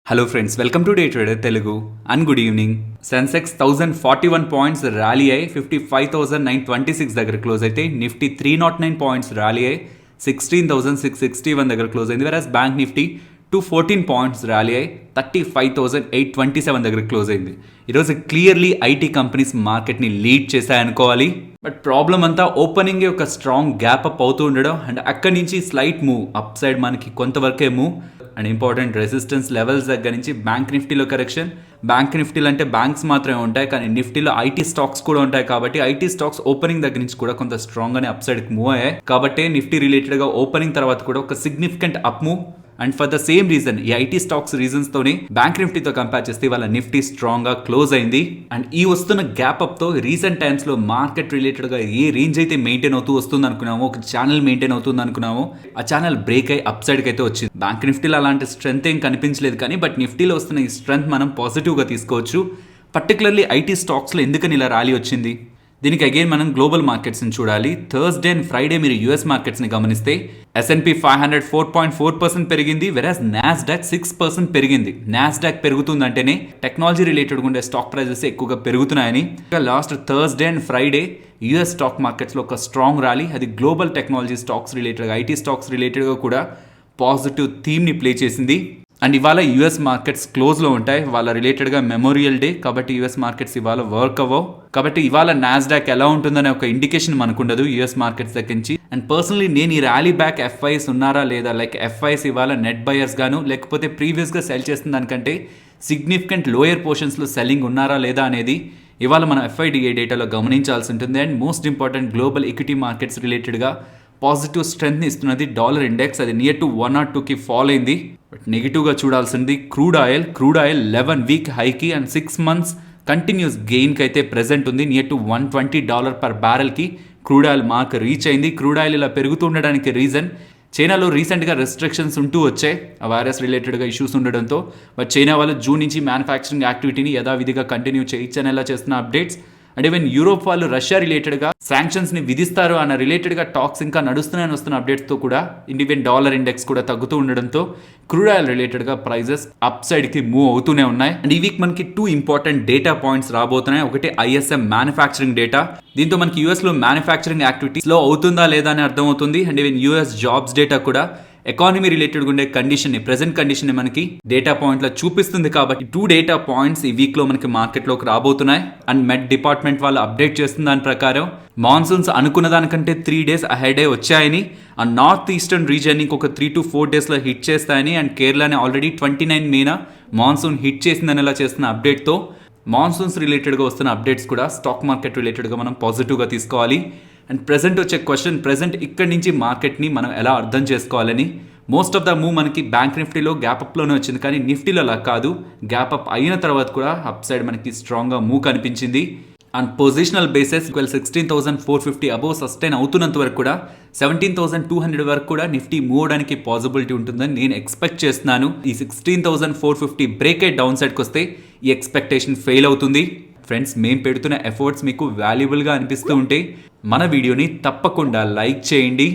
Hello friends, welcome to day trader Telugu and good evening. Sensex 1041 points rally అయ్యి 55,926 దగ్గర close అయితే, Nifty 309 points rally అయ్యి 16,661 దగ్గర క్లోజ్ అయింది. వెరాస్ బ్యాంక్ నిఫ్టీ 214 పాయింట్స్ ర్యాలీ అయ్యి 35,827 దగ్గర క్లోజ్ అయింది. ఈరోజు క్లియర్లీ ఐటీ కంపెనీస్ మార్కెట్ని లీడ్ చేశాయనుకోవాలి. బట్ ప్రాబ్లం అంతా ఓపెనింగ్ ఒక స్ట్రాంగ్ గ్యాప్ అప్ అవుతూ ఉండడం అండ్ అక్కడి నుంచి స్లైట్ మూవ్ అప్ సైడ్ మనకి కొంతవరకే move and important resistance levels దగ్గర నుంచి బ్యాంక్ నిఫ్టీలో కరెక్షన్. బ్యాంక్ నిఫ్టీలో అంటే బ్యాంక్స్ మాత్రమే ఉంటాయి, కానీ నిఫ్టీలో ఐటీ స్టాక్స్ కూడా ఉంటాయి. కాబట్టి ఐటీ స్టాక్స్ ఓపెనింగ్ దగ్గర నుంచి కూడా కొంత స్ట్రాంగ్ గానే అప్ సైడ్కి మూవ్ అయ్యాయి. కాబట్టి నిఫ్టీ రిలేటెడ్గా ఓపెనింగ్ తర్వాత కూడా ఒక significant up move. And for the same reason ఈ ఐటీ స్టాక్స్ రీజన్స్ తోనే బ్యాంక్ నిఫ్టీతో కంపేర్ చేస్తే వాళ్ళ నిఫ్టీ స్ట్రాంగ్ గా క్లోజ్ అయింది. అండ్ ఈ వస్తున్న గ్యాప్ అప్ తో రీసెంట్ టైమ్స్ లో మార్కెట్ రిలేటెడ్ గా ఏ రేంజ్ అయితే మెయింటైన్ అవుతూ వస్తుంది అనుకున్నామో, ఒక ఛానల్ మెయింటైన్ అవుతుంది అనుకున్నామో, ఆ ఛానల్ బ్రేక్ అయ్యి అప్ సైడ్ కి అయితే వచ్చింది. బ్యాంక్ నిఫ్టీలో అలాంటి స్ట్రెంత్ ఏం కనిపించలేదు, కానీ బట్ నిఫ్టీలో వస్తున్న ఈ స్ట్రెంత్ మనం పాజిటివ్ గా తీసుకోవచ్చు. పర్టికులర్లీ ఐటీ స్టాక్స్ లో ఎందుకని ఇలా ర్యాలీ వచ్చింది, దీనికి అగైన్ మనం గ్లోబల్ మార్కెట్స్ని చూడాలి. థర్స్డే అండ్ ఫ్రైడే మీరు యూఎస్ మార్కెట్స్ని గమనిస్తే S&P 500 4.4% పెరిగింది, వెరాస్ నాస్డాక్ 6% పెరిగింది. నాస్డాక్ పెరుగుతుందంటేనే టెక్నాలజీ రిలేటెడ్ ఉండే స్టాక్ ప్రైజెస్ ఎక్కువగా పెరుగుతున్నాయని. Last Thursday and Friday US stock మార్కెట్స్లో ఒక స్ట్రాంగ్ ర్యాలీ, అది గ్లోబల్ టెక్నాలజీ స్టాక్స్ రిలేటెడ్గా, ఐటీ స్టాక్స్ రిలేటెడ్గా కూడా పాజిటివ్ థీమ్ని ప్లే చేసింది. అండ్ ఇవాళ యూఎస్ మార్కెట్స్ క్లోజ్లో ఉంటాయి, వాళ్ళ రిలేటెడ్గా మెమోరియల్ డే, కాబట్టి యూఎస్ మార్కెట్స్ ఇవాళ వర్క్ అవ్వవు. కాబట్టి ఇవాళ నాస్డాక్ ఎలా ఉంటుందనే ఒక ఇండికేషన్ మనకు ఉండదు యూఎస్ మార్కెట్స్ దగ్గర నుంచి. అండ్ పర్సనలీ నేను ఈ ర్యాలీ బ్యాక్ ఎఫ్ఐఎస్ ఉన్నారా లేదా, లైక్ ఎఫ్ఐఎస్ ఇవాళ నెట్ బయర్స్ గాను లేకపోతే ప్రీవియస్గా సెల్ చేసిన దానికంటే సిగ్నిఫికెంట్ లోయర్ పోర్షన్స్లో సెల్లింగ్ ఉన్నారా లేదా అనేది ఇవాళ మనం ఎఫ్ఐడిఏ డేటాలో గమనించాల్సి ఉంటుంది. And most important global equity markets రిలేటెడ్గా పాజిటివ్ స్ట్రెంగ్త్ని ఇస్తున్నది డాలర్ ఇండెక్స్, అది నియర్ టు 102కి ఫాల్ అయింది. బట్ నెగిటివ్గా చూడాల్సింది క్రూడ్ ఆయిల్ 11 వీక్ హైకి అండ్ 6 months కంటిన్యూస్ గెయిన్కి అయితే ప్రెజెంట్ ఉంది. నియర్ టు $120 పర్ బ్యారెల్కి క్రూడ్ ఆయిల్ మార్క్ రీచ్ అయింది. క్రూడ్ ఆయిల్ ఇలా పెరుగుతుండడానికి రీజన్ చైనాలో రీసెంట్గా రెస్ట్రిక్షన్స్ ఉంటూ వచ్చాయి, ఆ వైరస్ రిలేటెడ్గా ఇష్యూస్ ఉండడంతో. బట్ చైనా వాళ్ళు జూన్ నుంచి మ్యానుఫ్యాక్చరింగ్ యాక్టివిటీని యథావిధిగా కంటిన్యూ చేయించనేలా చేస్తున్న అప్డేట్స్. అండ్ ఈవెన్ యూరోప్ వాళ్ళు రష్యా రిలేటెడ్గా శాంక్షన్స్ని విధిస్తారు అన్న రిలేటెడ్గా టాక్స్ ఇంకా నడుస్తున్నాయని వస్తున్న అప్డేట్స్తో కూడా ఈవెన్ డాలర్ ఇండెక్స్ కూడా తగ్గుతూ ఉండడంతో క్రూడ్ ఆయిల్ రిలేటెడ్గా ప్రైజెస్ అప్ సైడ్కి మూవ్ అవుతూనే ఉన్నాయి. అండ్ ఈ వీక్ మనకి 2 ఇంపార్టెంట్ డేటా పాయింట్స్ రాబోతున్నాయి. ఒకటి ISM మ్యానుఫ్యాక్చరింగ్ డేటా, దీంతో మనకి యూఎస్లో మ్యానుఫ్యాక్చరింగ్ యాక్టివిటీ స్లో అవుతుందా లేదా అని అర్థమవుతుంది. And even US jobs data కూడా ఎకానమీ రిలేటెడ్ ఉండే కండిషన్ని, ప్రెసెంట్ కండిషన్ మనకి డేటా పాయింట్లో చూపిస్తుంది. కాబట్టి 2 డేటా పాయింట్స్ ఈ వీక్లో మనకి మార్కెట్లోకి రాబోతున్నాయి. అండ్ మెట్ డిపార్ట్మెంట్ వాళ్ళు అప్డేట్ చేస్తున్న దాని ప్రకారం మాన్సూన్స్ అనుకున్న దానికంటే 3 days అహెడే వచ్చాయని, అండ్ నార్త్ ఈస్టర్న్ రీజియన్ ఇంకొక 3 to 4 daysలో హిట్ చేస్తాయని, అండ్ కేరళని ఆల్రెడీ 29 మేన మాన్సూన్ హిట్ చేసిందని ఇలా చేస్తున్న అప్డేట్తో మాన్సూన్స్ రిలేటెడ్గా వస్తున్న అప్డేట్స్ కూడా స్టాక్ మార్కెట్ రిలేటెడ్గా మనం పాజిటివ్గా తీసుకోవాలి. అండ్ ప్రెసెంట్ వచ్చే క్వశ్చన్, ప్రెసెంట్ ఇక్కడి నుంచి మార్కెట్ని మనం ఎలా అర్థం చేసుకోవాలని. మోస్ట్ ఆఫ్ ద మూవ్ మనకి బ్యాంక్ నిఫ్టీలో గ్యాప్ అప్లోనే వచ్చింది, కానీ నిఫ్టీలో అలా కాదు, గ్యాప్ అప్ అయిన తర్వాత కూడా అప్ సైడ్ మనకి స్ట్రాంగ్గా మూవ్ కనిపించింది. And positional basis 16,450 above sustain అవుతున్నంత వరకు కూడా 17,200 వరకు కూడా నిఫ్టీ మూవ్ అవడానికి పాసిబిలిటీ ఉంటుందని నేను ఎక్స్పెక్ట్ చేస్తున్నాను. ఈ 16,450 బ్రేక్ అయ్యి డౌన్ సైడ్కి వస్తే ఈ ఎక్స్పెక్టేషన్ ఫెయిల్ అవుతుంది. ఫ్రెండ్స్, మేము పెడుతున్న ఎఫర్ట్స్ మీకు వాల్యుబుల్గా అనిపిస్తూ ఉంటే మన వీడియోని తప్పకుండా లైక్ చేయండి.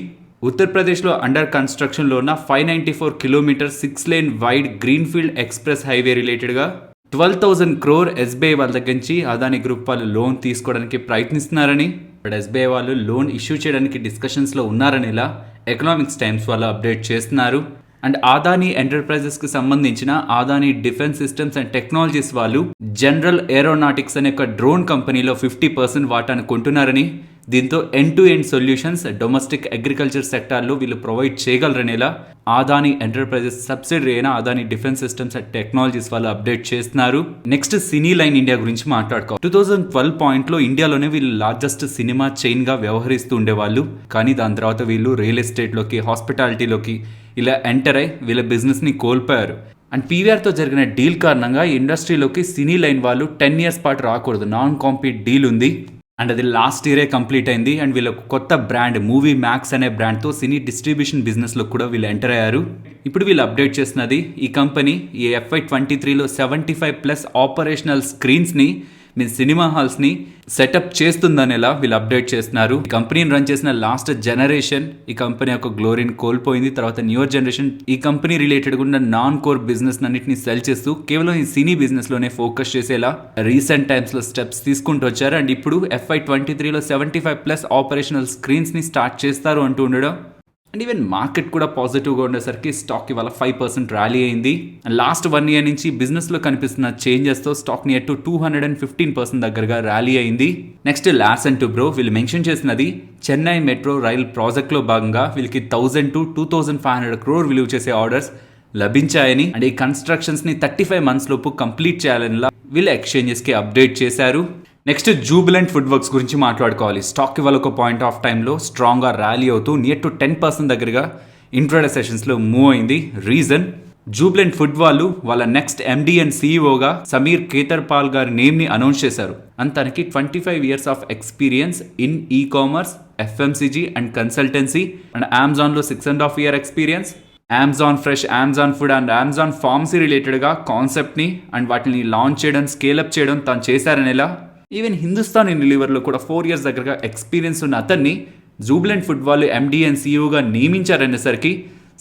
ఉత్తరప్రదేశ్లో అండర్ కన్స్ట్రక్షన్లో ఉన్న 594 kilometre 6 lane wide greenfield express highway రిలేటెడ్గా 12,000 crore ఎస్బీఐ వాళ్ళ దగ్గర నుంచి అదాని గ్రూప్ వాళ్ళు లోన్ తీసుకోవడానికి ప్రయత్నిస్తున్నారని, బట్ ఎస్బీఐ వాళ్ళు లోన్ ఇష్యూ చేయడానికి డిస్కషన్స్లో ఉన్నారని ఇలా ఎకనామిక్స్ టైమ్స్ వాళ్ళు అప్డేట్ చేస్తున్నారు. అండ్ అదాని ఎంటర్ప్రైజెస్కి సంబంధించిన Adani defence systems and technologies వాళ్ళు జనరల్ ఏరోనాటిక్స్ అనే ఒక డ్రోన్ కంపెనీలో 50% వాటాను కొంటున్నారని, దీంతో end to end solutions domestic agriculture సెక్టార్లో వీళ్ళు ప్రొవైడ్ చేయగలరనేలా అదాని ఎంటర్ప్రైజెస్ సబ్సిడరీ అయిన Adani defence systems and technologies వాళ్ళు అప్డేట్ చేస్తున్నారు. నెక్స్ట్ సినీ లైన్ ఇండియా గురించి మాట్లాడుకోవాలి. 2012 పాయింట్లో ఇండియాలోనే వీళ్ళు లార్జెస్ట్ సినిమా చైన్గా వ్యవహరిస్తూ ఉండేవాళ్ళు, కానీ దాని తర్వాత వీళ్ళు రియల్ ఎస్టేట్లోకి, హాస్పిటాలిటీలోకి ఇలా ఎంటర్ అయ్యి వీళ్ళ బిజినెస్ని కోల్పోయారు. అండ్ పీవీఆర్తో జరిగిన డీల్ కారణంగా ఇండస్ట్రీలోకి సినీ లైన్ వాళ్ళు 10 years పాటు రాకూడదు, నాన్ కాంపీట్ డీల్ ఉంది. అండ్ అది లాస్ట్ ఇయరే కంప్లీట్ అయింది. అండ్ వీళ్ళకు కొత్త బ్రాండ్ మూవీ మ్యాక్స్ అనే బ్రాండ్తో సినీ డిస్ట్రిబ్యూషన్ బిజినెస్లో కూడా వీళ్ళు ఎంటర్ అయ్యారు. ఇప్పుడు వీళ్ళు అప్డేట్ చేస్తున్నది, ఈ కంపెనీ ఈ FY23లో 75+ ఆపరేషనల్ స్క్రీన్స్ని మీ సినిమా హాల్స్ ని సెటప్ చేస్తుందనేలా వీళ్ళు అప్డేట్ చేస్తున్నారు. ఈ కంపెనీని రన్ చేసిన లాస్ట్ జనరేషన్ ఈ కంపెనీ యొక్క గ్లోరీని కోల్పోయింది. తర్వాత న్యూయర్ జనరేషన్ ఈ కంపెనీ రిలేటెడ్ ఉన్న నాన్ కోర్ బిజినెస్ అన్నిటిని సెల్ చేస్తూ కేవలం ఈ సినీ బిజినెస్ లోనే ఫోకస్ చేసేలా రీసెంట్ టైమ్స్ లో స్టెప్స్ తీసుకుంటూ వచ్చారు. అండ్ ఇప్పుడు FY23లో 75+ ఆపరేషనల్ స్క్రీన్స్ ని స్టార్ట్ చేస్తారు అంటూ ఉండడం అండ్ ఈవెన్ మార్కెట్ కూడా పాజిటివ్గా ఉండేసరికి స్టాక్ ఇవాళ 5% ర్యాలీ అయింది. అండ్ లాస్ట్ 1 year నుంచి బిజినెస్లో కనిపిస్తున్న చేంజెస్తో స్టాక్ నియర్ టు 215% దగ్గరగా ర్యాలీ అయింది. నెక్స్ట్ లార్సన్ & టూబ్రో వీళ్ళు మెన్షన్ చేసినది చెన్నై మెట్రో రైల్ ప్రాజెక్ట్లో భాగంగా వీళ్ళకి 1000 to 2500 crore విలువ చేసే ఆర్డర్స్ లభించాయని అండ్ ఈ కన్స్ట్రక్షన్స్ని 35 months లోపు కంప్లీట్ చేయాలని వీళ్ళు ఎక్స్చేంజెస్కి అప్డేట్ చేశారు. నెక్స్ట్ జూబిలెంట్ ఫుడ్ వర్క్స్ గురించి మాట్లాడుకోవాలి. స్టాక్ ఇవాళ ఒక పాయింట్ ఆఫ్ టైంలో స్ట్రాంగ్గా ర్యాలీ అవుతూ నియర్ టు 10% దగ్గరగా ఇంట్రాడే సెషన్స్లో మూవ్ అయింది. రీజన్ జూబిలెంట్ ఫుడ్ వాళ్ళు వాళ్ళ నెక్స్ట్ MD అండ్ CEOగా సమీర్ కేతర్పాల్ గారి నేమ్ని అనౌన్స్ చేశారు. అండ్ తనకి 25 years of experience in commerce, FMCG and consultancy and అమెజాన్లో 6.5 year experience, Amazon fresh, Amazon food and Amazon pharmacy రిలేటెడ్గా కాన్సెప్ట్ని అండ్ వాటిని లాంచ్ చేయడం, స్కేలప్ చేయడం తను చేశారనేలా ఈవెన్ హిందుస్థాన్ యూనిలివర్లో కూడా 4 years దగ్గరగా ఎక్స్పీరియన్స్ ఉన్న అతన్ని జూబిలెంట్ ఫుడ్ వాళ్ళు MD అండ్ CEOగా నియమించారనేసరికి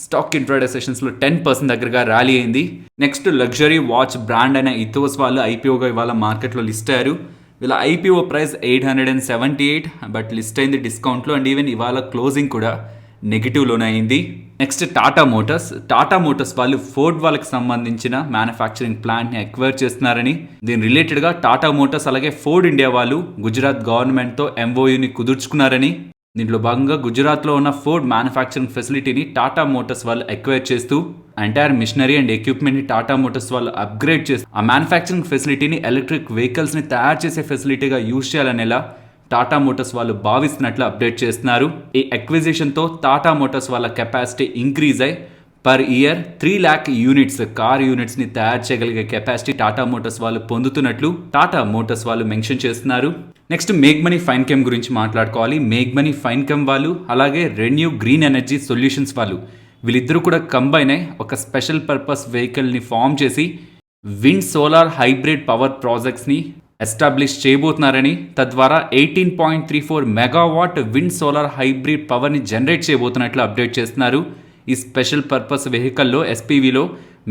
స్టాక్ ఇంట్రాడే సెషన్స్లో 10% దగ్గరగా ర్యాలీ అయింది. నెక్స్ట్ లగ్జరీ వాచ్ బ్రాండ్ అయిన ఇథోస్ వాళ్ళు IPOగా ఇవాళ మార్కెట్లో లిస్ట్ అయ్యారు. వీళ్ళ IPO ప్రైస్ 878 బట్ లిస్ట్ అయింది డిస్కౌంట్లో అండ్ ఈవెన్ ఇవాళ క్లోజింగ్ కూడా నెగిటివ్లోనే అయింది. నెక్స్ట్ టాటా మోటార్స్ వాళ్ళు ఫోర్డ్ వాళ్ళకి సంబంధించిన మ్యానుఫ్యాక్చరింగ్ ప్లాంట్ని ఎక్వైర్ చేస్తున్నారని దీని రిలేటెడ్గా టాటా మోటార్స్ అలాగే ఫోర్డ్ ఇండియా వాళ్ళు గుజరాత్ గవర్నమెంట్తో MOUని కుదుర్చుకున్నారని దీంట్లో భాగంగా గుజరాత్లో ఉన్న ఫోర్డ్ మ్యానుఫ్యాక్చరింగ్ ఫెసిలిటీని టాటా మోటార్స్ వాళ్ళు ఎక్వైర్ చేస్తూ ఎంటైర్ మిషనరీ అండ్ ఎక్విప్మెంట్ని టాటా మోటార్స్ వాళ్ళు అప్గ్రేడ్ చేస్తూ ఆ మ్యానుఫ్యాక్చరింగ్ ఫెసిలిటీని ఎలక్ట్రిక్ వెహికల్స్ని తయారు చేసే ఫెసిలిటీగా యూజ్ చేయాలనేలా టాటా మోటార్స్ వాళ్ళు భావిస్తున్నట్లు అప్డేట్ చేస్తున్నారు. ఈ అక్విజిషన్తో టాటా మోటార్స్ వాళ్ళ కెపాసిటీ ఇంక్రీజ్ అయి per year 3 lakh units car యూనిట్స్ని తయారు చేయగలిగే కెపాసిటీ టాటా మోటార్స్ వాళ్ళు పొందుతున్నట్లు టాటా మోటార్స్ వాళ్ళు మెన్షన్ చేస్తున్నారు. నెక్స్ట్ మేక్ మనీ ఫైన్ కెమ్ గురించి మాట్లాడుకోవాలి. మేక్ మనీ ఫైన్ కెమ్ వాళ్ళు అలాగే రెన్యూ గ్రీన్ ఎనర్జీ సొల్యూషన్స్ వాళ్ళు వీళ్ళిద్దరూ కూడా కంబైన్ అయి ఒక స్పెషల్ పర్పస్ వెహికల్ని ఫామ్ చేసి విండ్ సోలార్ హైబ్రిడ్ పవర్ ప్రాజెక్ట్స్ని ఎస్టాబ్లిష్ చేయబోతున్నారని తద్వారా 18.34 మెగావాట్ విండ్ సోలార్ హైబ్రిడ్ పవర్ని జనరేట్ చేయబోతున్నట్లు అప్డేట్ చేస్తున్నారు. ఈ స్పెషల్ పర్పస్ వెహికల్లో SPVలో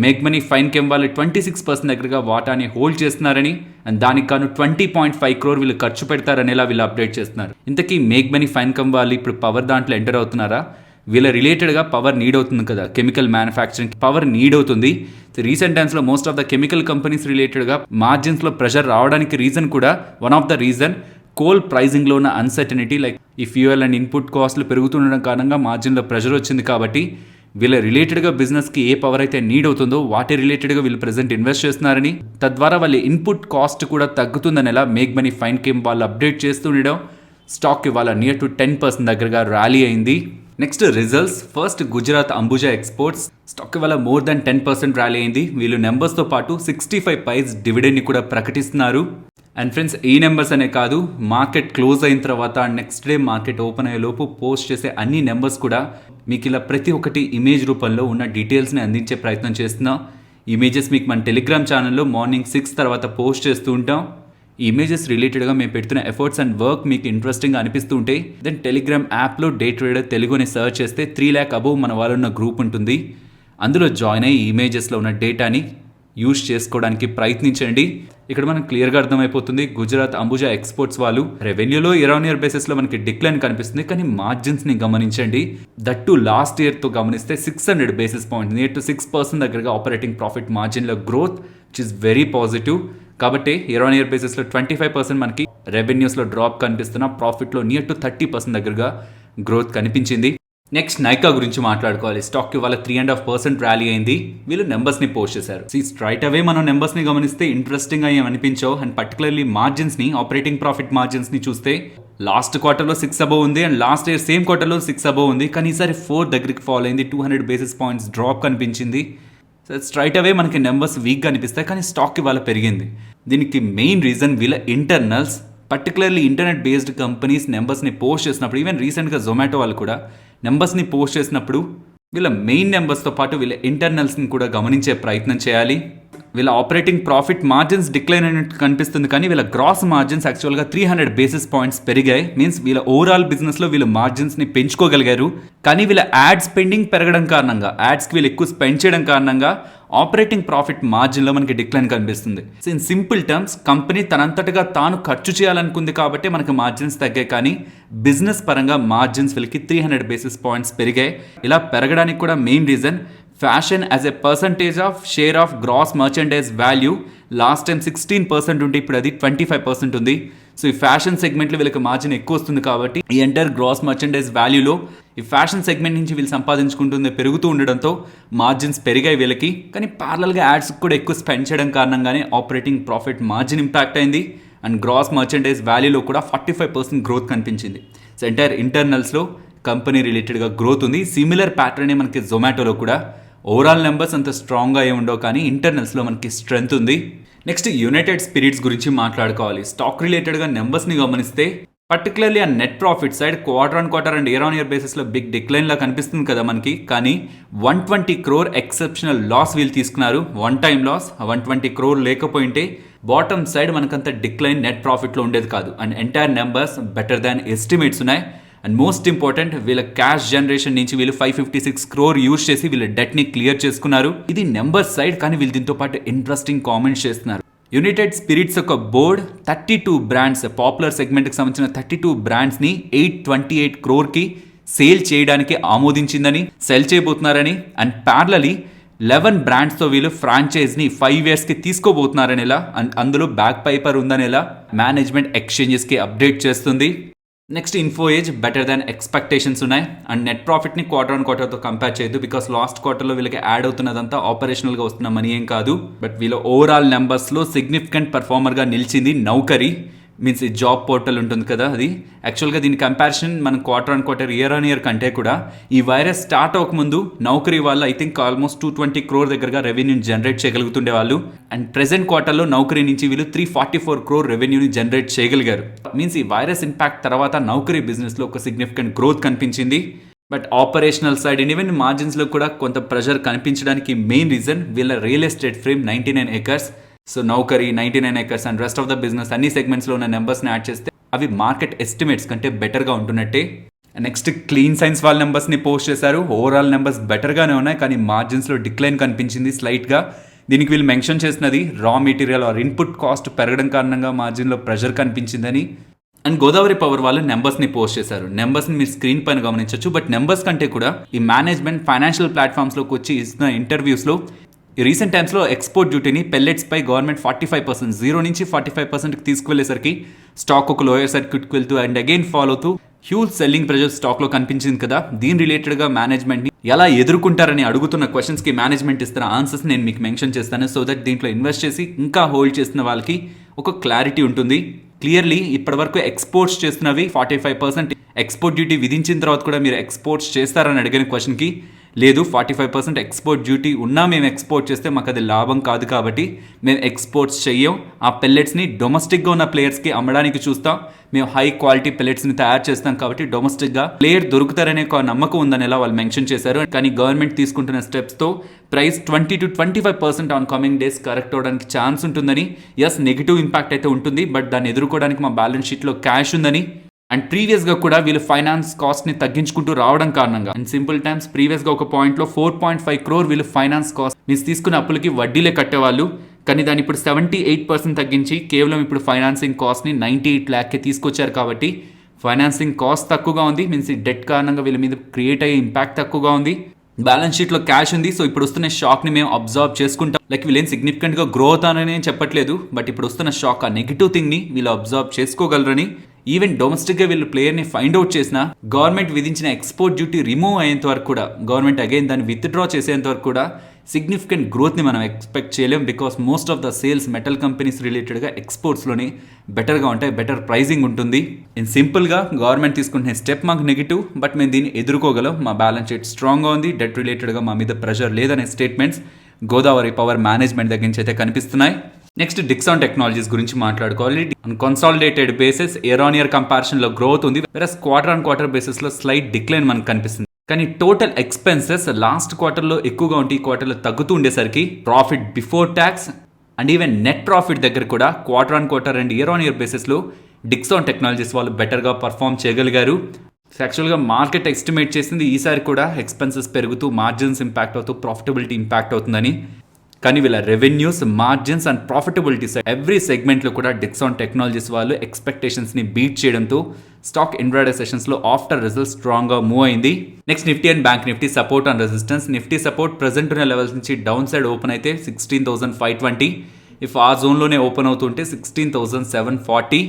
మేక్ మనీ ఫైన్ కెమ్ వాళ్ళు 26% దగ్గరగా వాటాని హోల్డ్ చేస్తున్నారని అండ్ దానికి గాను 20.5 crore వీళ్ళు ఖర్చు పెడతారనేలా వీళ్ళు అప్డేట్ చేస్తున్నారు. ఇంతకీ మేక్ మనీ ఫైన్ కెమ్ వాళ్ళు ఇప్పుడు పవర్ దాంట్లో ఎంటర్ అవుతున్నారా? వీళ్ళ రిలేటెడ్గా పవర్ నీడ్ అవుతుంది కదా, కెమికల్ మ్యానుఫ్యాక్చరింగ్ పవర్ నీడ్ అవుతుంది. రీసెంట్ టైమ్స్లో most of the chemical companies రిలేటెడ్గా మార్జిన్స్లో ప్రెషర్ రావడానికి రీజన్ కూడా one of the reason coal ప్రైజింగ్లో ఉన్న అన్సర్టనిటీ, లైక్ ఈ ఫ్యూయల్ అండ్ ఇన్పుట్ కాస్ట్లు పెరుగుతుండడం కారణంగా మార్జిన్లో ప్రెషర్ వచ్చింది. కాబట్టి వీళ్ళ రిలేటెడ్గా బిజినెస్కి ఏ పవర్ అయితే నీడ్ అవుతుందో వాటి రిలేటెడ్గా వీళ్ళు ప్రెజెంట్ ఇన్వెస్ట్ చేస్తున్నారని తద్వారా వాళ్ళ ఇన్పుట్ కాస్ట్ కూడా తగ్గుతుందనేలా మేక్ మనీ ఫైన్ కెమ్ వాళ్ళు అప్డేట్ చేస్తుండడం స్టాక్ ఇవాళ నియర్ టు 10% దగ్గరగా ర్యాలీ అయింది. Next results. First Gujarat Ambuja exports stock ఇవాళ మోర్ దాన్ 10% ర్యాలీ అయింది. వీళ్ళు నెంబర్స్తో పాటు 65 paise డివిడెండ్ని కూడా ప్రకటిస్తున్నారు. అండ్ ఫ్రెండ్స్ ఈ నెంబర్స్ అనే కాదు, మార్కెట్ క్లోజ్ అయిన తర్వాత నెక్స్ట్ డే మార్కెట్ ఓపెన్ అయ్యే లోపు పోస్ట్ చేసే అన్ని నెంబర్స్ కూడా మీకు ఇలా ప్రతి ఒక్కటి ఇమేజ్ రూపంలో ఉన్న డీటెయిల్స్ని అందించే ప్రయత్నం చేస్తున్నాం. ఇమేజెస్ మీకు మన టెలిగ్రామ్ ఛానల్లో మార్నింగ్ 6 తర్వాత పోస్ట్ చేస్తూ ఉంటాం. ఈ ఇమేజెస్ రిలేటెడ్గా మేము పెడుతున్న ఎఫర్ట్స్ అండ్ వర్క్ మీకు ఇంట్రెస్టింగ్గా అనిపిస్తూ ఉంటే దెన్ టెలిగ్రామ్ యాప్లో డే ట్రేడర్ తెలుగు అని సర్చ్ చేస్తే 3 lakh అబోవ్ మన వాళ్ళున్న గ్రూప్ ఉంటుంది. అందులో జాయిన్ అయ్యి ఇమేజెస్లో ఉన్న డేటాని యూజ్ చేసుకోవడానికి ప్రయత్నించండి. ఇక్కడ మనకు క్లియర్గా అర్థమైపోతుంది గుజరాత్ అంబుజా ఎక్స్పోర్ట్స్ వాళ్ళు రెవెన్యూలో year-on-year బేసిస్లో మనకి డిక్లైన్ కనిపిస్తుంది. కానీ మార్జిన్స్ని గమనించండి, దట్టు లాస్ట్ ఇయర్తో గమనిస్తే 600 basis points నియర్ టు 6% దగ్గరగా ఆపరేటింగ్ ప్రాఫిట్ మార్జిన్లో growth which is very positive. కాబట్టి year-on-year బేసిస్లో 25% మనకి రెవెన్యూస్లో డ్రాప్ కనిపిస్తున్న ప్రాఫిట్లో నియర్ టు 30% దగ్గరగా గ్రోత్ కనిపించింది. నెక్స్ట్ నైకా గురించి మాట్లాడుకోవాలి. స్టాక్ ఇవాళ 3.5% ర్యాలీ అయింది. వీళ్ళు నెంబర్స్ని పోస్ట్ చేశారు. స్ట్రైట్ అవే మనం నెంబర్స్ని గమనిస్తే ఇంట్రెస్టింగ్గా ఏం అనిపించవు. అండ్ పర్టికులర్లీ మార్జిన్స్ని, ఆపరేటింగ్ ప్రాఫిట్ మార్జిన్స్ని చూస్తే లాస్ట్ క్వార్టర్లో 6 above ఉంది అండ్ లాస్ట్ ఇయర్ సేమ్ క్వార్టర్లో 6 above ఉంది. కానీ ఈసారి 4 దగ్గరికి ఫాలో అయింది. 200 basis points డ్రాప్ కనిపించింది. స్ట్రైట్ అవే మనకి నెంబర్స్ వీక్గా అనిపిస్తాయి, కానీ స్టాక్ ఇవాళ పెరిగింది. దీనికి మెయిన్ రీజన్ వీళ్ళ internals, particularly internet based companies నెంబర్స్ని పోస్ట్ చేసినప్పుడు, ఈవెన్ రీసెంట్గా జొమాటో వాళ్ళు కూడా నెంబర్స్ని పోస్ట్ చేసినప్పుడు వీళ్ళ మెయిన్ నెంబర్స్తో పాటు వీళ్ళ ఇంటర్నల్స్ని కూడా గమనించే ప్రయత్నం చేయాలి. వీళ్ళ ఆపరేటింగ్ ప్రాఫిట్ మార్జిన్స్ డిక్లైన్ అయినట్టు కనిపిస్తుంది, కానీ వీళ్ళ గ్రాస్ మార్జిన్స్ యాక్చువల్గా 300 బేసిస్ పాయింట్స్ పెరిగాయి. మీన్స్ వీళ్ళ ఓవరాల్ బిజినెస్లో వీళ్ళు మార్జిన్స్ని పెంచుకోగలిగారు. కానీ వీళ్ళ యాడ్ స్పెండింగ్ పెరగడం కారణంగా, యాడ్స్కి వీళ్ళు ఎక్కువ స్పెండ్ చేయడం కారణంగా ఆపరేటింగ్ ప్రాఫిట్ మార్జిన్లో మనకి డిక్లైన్ కనిపిస్తుంది. So in simple terms, company తనంతటగా తాను ఖర్చు చేయాలనుకుంది కాబట్టి మనకి మార్జిన్స్ తగ్గాయి, కానీ బిజినెస్ పరంగా మార్జిన్స్ వీళ్ళకి 300 బేసిస్ పాయింట్స్ పెరిగాయి. ఇలా పెరగడానికి కూడా main reason fashion as a percentage of share of gross merchandise value last time 16% ఉంటే ఇప్పుడు అది 25% ఉంది. సో ఈ ఫ్యాషన్ సెగ్మెంట్లో వీళ్ళకి మార్జిన్ ఎక్కువ వస్తుంది కాబట్టి ఈ ఎంటైర్ గ్రాస్ మర్చెండైజ్ వాల్యూలో ఈ ఫ్యాషన్ సెగ్మెంట్ నుంచి వీళ్ళు సంపాదించుకుంటుంది పెరుగుతూ ఉండడంతో మార్జిన్స్ పెరిగాయి వీళ్ళకి. కానీ ప్యారలల్గా యాడ్స్ కూడా ఎక్కువ స్పెండ్ చేయడం కారణంగానే ఆపరేటింగ్ ప్రాఫిట్ మార్జిన్ ఇంపాక్ట్ అయింది అండ్ గ్రాస్ మర్చెండైజ్ వాల్యూలో కూడా 45% గ్రోత్ కనిపించింది. సో ఎంటైర్ ఇంటర్నల్స్లో కంపెనీ రిలేటెడ్గా గ్రోత్ ఉంది. సిమిలర్ ప్యాటర్నే మనకి జొమాటోలో కూడా. ఓవరాల్ నెంబర్స్ అంత స్ట్రాంగ్గా ఏమి ఉండవు, కానీ ఇంటర్నల్స్లో మనకి స్ట్రెంగ్త్ ఉంది. నెక్స్ట్ యునైటెడ్ స్పిరిట్స్ గురించి మాట్లాడుకోవాలి. స్టాక్ రిలేటెడ్గా నెంబర్స్ని గమనిస్తే పర్టికులర్లీ ఆ net profit side quarter on quarter and year on year బేసిస్లో బిగ్ డిక్లైన్లా కనిపిస్తుంది కదా మనకి. కానీ 120 crore ఎక్సెప్షనల్ లాస్ వీళ్ళు తీసుకున్నారు, వన్ టైం లాస్. 120 crore లేకపోయింటే బాటమ్ సైడ్ మనకంత డిక్లైన్ నెట్ ప్రాఫిట్లో ఉండేది కాదు. And entire numbers better than estimates ఉన్నాయి. అండ్ మోస్ట్ ఇంపార్టెంట్, వీళ్ళ క్యాష్ జనరేషన్ నుంచి వీళ్ళు 556 crore యూజ్ చేసి వీళ్ళ డెట్ని క్లియర్ చేసుకున్నారు. ఇది నెంబర్స్ సైడ్, కానీ వీళ్ళు దీంతో పాటు ఇంట్రెస్టింగ్ కామెంట్స్ చేస్తున్నారు. యునైటెడ్ స్పిరిట్స్ యొక్క బోర్డ్ 32 బ్రాండ్స్, పాపులర్ సెగ్మెంట్కి సంబంధించిన 32 బ్రాండ్స్ని 828 crore సేల్ చేయడానికి ఆమోదించిందని, సెల్ చేయబోతున్నారని. అండ్ ప్యారలీ 11 బ్రాండ్స్తో వీళ్ళు ఫ్రాంచైజ్ని 5 yearsకి తీసుకోబోతున్నారని ఎలా, అండ్ అందులో బ్యాక్ పైపర్ ఉందని ఎలా మేనేజ్మెంట్ ఎక్స్చేంజెస్కి అప్డేట్ చేస్తుంది. Next Info Edge better than expectations ఉన్నాయి. అండ్ నెట్ ప్రాఫిట్ని క్వార్టర్ ఆన్ క్వార్టర్తో కంపేర్ చేయొద్దు, బికాస్ లాస్ట్ క్వార్టర్లో వీళ్ళకి యాడ్ అవుతున్నదంతా ఆపరేషనల్గా వస్తున్న మనీ ఏం కాదు. బట్ వీళ్ళ ఓవరాల్ నెంబర్స్లో సిగ్నిఫికెంట్ పర్ఫార్మర్గా నిలిచింది నౌకరీ. మీన్స్ ఈ జాబ్ పోర్టల్ ఉంటుంది కదా, అది యాక్చువల్గా దీని కంపారిజన్ మనం quarter on quarter year on year కంటే కూడా ఈ వైరస్ స్టార్ట్ అవ్వకముందు నౌకరీ వాళ్ళు ఐ థింక్ ఆల్మోస్ట్ 220 crore దగ్గరగా రెవెన్యూని జనరేట్ చేయగలుగుతుండే వాళ్ళు. అండ్ ప్రెసెంట్ క్వార్టర్లో నౌకరీ నుంచి వీళ్ళు 344 crore రెవెన్యూని జనరేట్ చేయగలిగారు. మీన్స్ ఈ వైరస్ ఇంపాక్ట్ తర్వాత నౌకరీ బిజినెస్లో ఒక సిగ్నిఫికెంట్ గ్రోత్ కనిపించింది. But operational side and even మార్జిన్స్లో కూడా కొంత ప్రెషర్ కనిపించడానికి మెయిన్ రీజన్ వీళ్ళ real estate frame 99 acres. So Naukri 99 acres and rest of the business అన్ని సెగ్మెంట్స్లో ఉన్న నెంబర్స్ని యాడ్ చేస్తే అవి మార్కెట్ ఎస్టిమేట్స్ కంటే బెటర్గా ఉంటున్నట్టే. నెక్స్ట్ క్లీన్ సైన్స్ వాళ్ళ నెంబర్స్ని పోస్ట్ చేశారు. ఓవరాల్ నెంబర్స్ బెటర్గానే ఉన్నాయి, కానీ మార్జిన్స్లో డిక్లైన్ కనిపించింది స్లైట్గా. దీనికి వీళ్ళు మెన్షన్ చేసినది raw material or input cost పెరగడం కారణంగా మార్జిన్లో ప్రెషర్ కనిపించిందని. అండ్ గోదావరి పవర్ వాళ్ళు నెంబర్స్ని పోస్ట్ చేశారు. నెంబర్స్ని మీరు స్క్రీన్ పైన గమనించవచ్చు. బట్ నెంబర్స్ కంటే కూడా ఈ మేనేజ్మెంట్ ఫైనాన్షియల్ ప్లాట్ఫామ్స్లోకి వచ్చి ఇస్తున్న ఇంటర్వ్యూస్లో ఈ రీసెంట్ టైమ్స్లో ఎక్స్పోర్ట్ డ్యూటీని పెల్లెట్స్పై గవర్నమెంట్ 45% 0 నుంచి 45%కి తీసుకువెళ్ళేసరికి స్టాక్ ఒక లోయర్ సర్క్యూట్కి వెళ్తూ అండ్ అగైన్ ఫాలో అవుతూ హ్యూజ్ సెల్లింగ్ ప్రెజర్ స్టాక్లో కనిపించింది కదా. దీని రిలేటెడ్గా మేనేజ్మెంట్ని ఎలా ఎదుర్కొంటారని అడుగుతున్న క్వశ్చన్స్కి మేనేజ్మెంట్ ఇస్తున్న ఆన్సర్స్ నేను మీకు మెన్షన్ చేస్తాను, సో దట్ దీంట్లో ఇన్వెస్ట్ చేసి ఇంకా హోల్డ్ చేస్తున్న వాళ్ళకి ఒక క్లారిటీ ఉంటుంది. క్లియర్లీ ఇప్పటివరకు ఎక్స్పోర్ట్స్ చేస్తున్నవి 45%. ఎక్స్పోర్ట్ డ్యూటీ విధించిన తర్వాత కూడా మీరు ఎక్స్పోర్ట్స్ చేస్తారని అడిగిన క్వశ్చన్కి లేదు, 45% ఎక్స్పోర్ట్ డ్యూటీ ఉన్నా మేము ఎక్స్పోర్ట్ చేస్తే మాకు అది లాభం కాదు కాబట్టి మేము ఎక్స్పోర్ట్స్ చెయ్యం. ఆ పెల్లెట్స్ని డొమెస్టిక్గా ఉన్న ప్లేయర్స్కి అమ్మడానికి చూస్తాం. మేము హై క్వాలిటీ పెల్లెట్స్ని తయారు చేస్తాం కాబట్టి డొమెస్టిక్గా ప్లేయర్ దొరుకుతారనే ఒక నమ్మకం ఉందని ఎలా వాళ్ళు మెన్షన్ చేశారు. కానీ గవర్నమెంట్ తీసుకుంటున్న స్టెప్స్తో price 20 to 25% on coming days correct అవడానికి ఛాన్స్ ఉంటుందని. ఎస్, నెగిటివ్ ఇంపాక్ట్ అయితే ఉంటుంది, బట్ దాన్ని ఎదుర్కోవడానికి మా బ్యాలెన్స్ షీట్లో క్యాష్ ఉందని. అండ్ ప్రీవియస్గా కూడా వీళ్ళు ఫైనాన్స్ కాస్ట్ని తగ్గించుకుంటూ రావడం కారణంగా అండ్ సింపుల్ టైమ్స్ ప్రీవియస్గా ఒక పాయింట్లో 4.5 crore వీళ్ళు ఫైనాన్స్ కాస్ట్ మీరు తీసుకున్న అప్పులకి వడ్డీలే కట్టేవాళ్ళు. కానీ దాన్ని ఇప్పుడు 78% తగ్గించి కేవలం ఇప్పుడు ఫైనాన్సింగ్ కాస్ట్ని 98 lakh తీసుకొచ్చారు కాబట్టి ఫైనాన్సింగ్ కాస్ట్ తక్కువగా ఉంది. మీన్స్ ఈ డెట్ కారణంగా వీళ్ళ మీద క్రియేట్ అయ్యే ఇంపాక్ట్ తక్కువగా ఉంది. బ్యాలెన్స్ షీట్లో క్యాష్ ఉంది. సో ఇప్పుడు వస్తున్న షాక్ని మేము అబ్జర్వ్ చేసుకుంటాం. లైక్ వీళ్ళు ఏం సిగ్నిఫికెంట్గా గ్రో అవుతానని చెప్పట్లేదు, బట్ ఇప్పుడు వస్తున్న షాక్ ఆ నెగిటివ్ థింగ్ని వీళ్ళు అబ్జర్వ్ చేసుకోగలరని. ఈవెన్ డొమెస్టిక్గా వీళ్ళు ప్లేయర్ని ఫైండ్ అవుట్ చేసిన గవర్నమెంట్ విధించిన ఎక్స్పోర్ట్ డ్యూటీ రిమూవ్ అయ్యేంత వరకు కూడా గవర్నమెంట్ అగైన్ దాన్ని విత్డ్రా చేసేంత వరకు కూడా సిగ్నిఫికెంట్ గ్రోత్ని మనం ఎక్స్పెక్ట్ చేయలేం. Because most of the sales metal companies రిలేటెడ్గా ఎక్స్పోర్ట్స్లోనే బెటర్గా ఉంటాయి, బెటర్ ప్రైజింగ్ ఉంటుంది. ఇన్ సింపుల్గా గవర్నమెంట్ తీసుకుంటున్న స్టెప్ మాకు నెగిటివ్, బట్ మేము దీన్ని ఎదుర్కోగలం. మా బ్యాలెన్స్ షీట్ స్ట్రాంగ్గా ఉంది, డెట్ రిలేటెడ్గా మా మీద ప్రెషర్ లేదనే స్టేట్మెంట్స్ గోదావరి పవర్ మేనేజ్మెంట్ దగ్గర నుంచి అయితే కనిపిస్తున్నాయి. నెక్స్ట్ డిక్సాన్ టెక్నాలజీస్ గురించి మాట్లాడుకోవాలి. Consolidated basis year on year కంపారిజన్లో గ్రోత్ ఉంది, వేరే క్వార్టర్ ఆన్ క్వార్టర్ బేసిస్లో స్లైట్ డిక్లైన్ మనకు కనిపిస్తుంది. కానీ టోటల్ ఎక్స్పెన్సెస్ లాస్ట్ క్వార్టర్లో ఎక్కువగా ఉంటే ఈ క్వార్టర్లో తగ్గుతూ ఉండేసరికి profit before tax and even net profit దగ్గర కూడా quarter on quarter and year on year బేసిస్లో డిక్సాన్ టెక్నాలజీస్ వాళ్ళు బెటర్గా పర్ఫామ్ చేయగలిగారు. యాక్చువల్గా మార్కెట్ ఎస్టిమేట్ చేసింది ఈసారి కూడా ఎక్స్పెన్సెస్ పెరుగుతూ మార్జిన్స్ ఇంపాక్ట్ అవుతూ ప్రాఫిటబిలిటీ ఇంపాక్ట్ అవుతుందని. కానీ వీళ్ళ revenues, margins and profitability every సెగ్మెంట్లో కూడా డిక్సాన్ టెక్నాలజీస్ వాళ్ళు ఎక్స్పెక్టేషన్స్ని బీట్ చేయడంతో స్టాక్ ఇంట్రాడే సెషన్స్లో ఆఫ్టర్ రిజల్ట్స్ స్ట్రాంగ్గా మూవ్ అయింది. Next Nifty and bank Nifty support and resistance. Nifty support present ఉన్న లెవెల్స్ నుంచి డౌన్ సైడ్ ఓపెన్ అయితే 16,520. ఇఫ్ ఆ జోన్లోనే ఓపెన్ అవుతుంటే 16,740.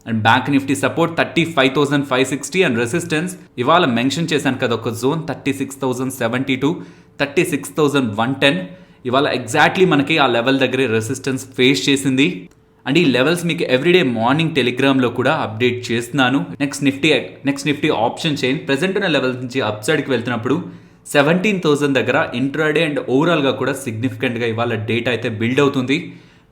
And bank Nifty support 35,560 and resistance ఇవాళ మెన్షన్ చేశాను కదా ఒక జోన్ 36,072, 36,110. ఇవాళ ఎగ్జాక్ట్లీ మనకి ఆ లెవెల్ దగ్గరే రెసిస్టెన్స్ ఫేస్ చేసింది. అండ్ ఈ లెవెల్స్ మీకు ఎవ్రీడే మార్నింగ్ టెలిగ్రామ్లో కూడా అప్డేట్ చేస్తున్నాను. Next Nifty option chain present ఉన్న లెవెల్స్ నుంచి అప్ సైడ్కి వెళ్తున్నప్పుడు 17,000 దగ్గర ఇంట్రాడే అండ్ ఓవరాల్గా కూడా సిగ్నిఫికెంట్గా ఇవాళ డేటా అయితే బిల్డ్ అవుతుంది.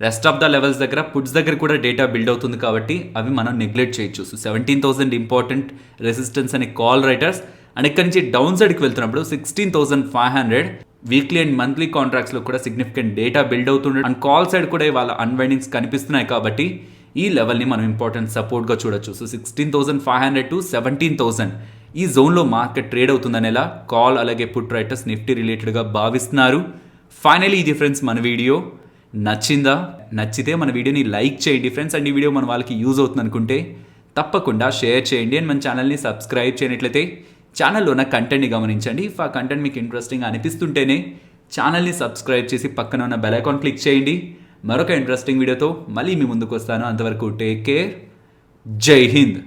రెస్ట్ ఆఫ్ ద లెవెల్స్ దగ్గర పుట్స్ దగ్గర కూడా డేటా బిల్డ్ అవుతుంది కాబట్టి అవి మనం నెగ్లెక్ట్ చేయొచ్చు. సో 17,000 ఇంపార్టెంట్ రెసిస్టెన్స్ అని కాల్ రైటర్స్. అండ్ ఇక్కడ నుంచి డౌన్ సైడ్కి వెళ్తున్నప్పుడు 16,500 వీక్లీ అండ్ మంత్లీ కాంట్రాక్ట్స్లో కూడా సిగ్నిఫికెంట్ డేటా బిల్డ్ అవుతుండే అండ్ కాల్ సైడ్ కూడా ఇవాళ అన్వైండింగ్స్ కనిపిస్తున్నాయి కాబట్టి ఈ లెవెల్ని మనం ఇంపార్టెంట్ సపోర్ట్గా చూడొచ్చు. సో 16,500 to 17,000 ఈ జోన్లో మార్కెట్ ట్రేడ్ అవుతుందనేలా కాల్ అలాగే పుట్ రైటర్స్ నిఫ్టీ రిలేటెడ్గా భావిస్తున్నారు. ఫైనలీ ఇది ఫ్రెండ్స్ మన వీడియో నచ్చితే మన వీడియోని లైక్ చేయండి ఫ్రెండ్స్. అండ్ ఈ వీడియో మన వాళ్ళకి యూజ్ అవుతుంది అనుకుంటే తప్పకుండా షేర్ చేయండి. అండ్ మన ఛానల్ని సబ్స్క్రైబ్ చేయనట్లయితే ఛానల్లో ఉన్న కంటెంట్ని గమనించండి. ఇఫ్ ఆ కంటెంట్ మీకు ఇంట్రెస్టింగ్ అనిపిస్తుంటేనే ఛానల్ని సబ్స్క్రైబ్ చేసి పక్కన ఉన్న బెల్ ఐకాన్ క్లిక్ చేయండి. మరొక ఇంట్రెస్టింగ్ వీడియోతో మళ్ళీ మీ ముందుకు వస్తాను. అంతవరకు టేక్ కేర్. జై హింద్.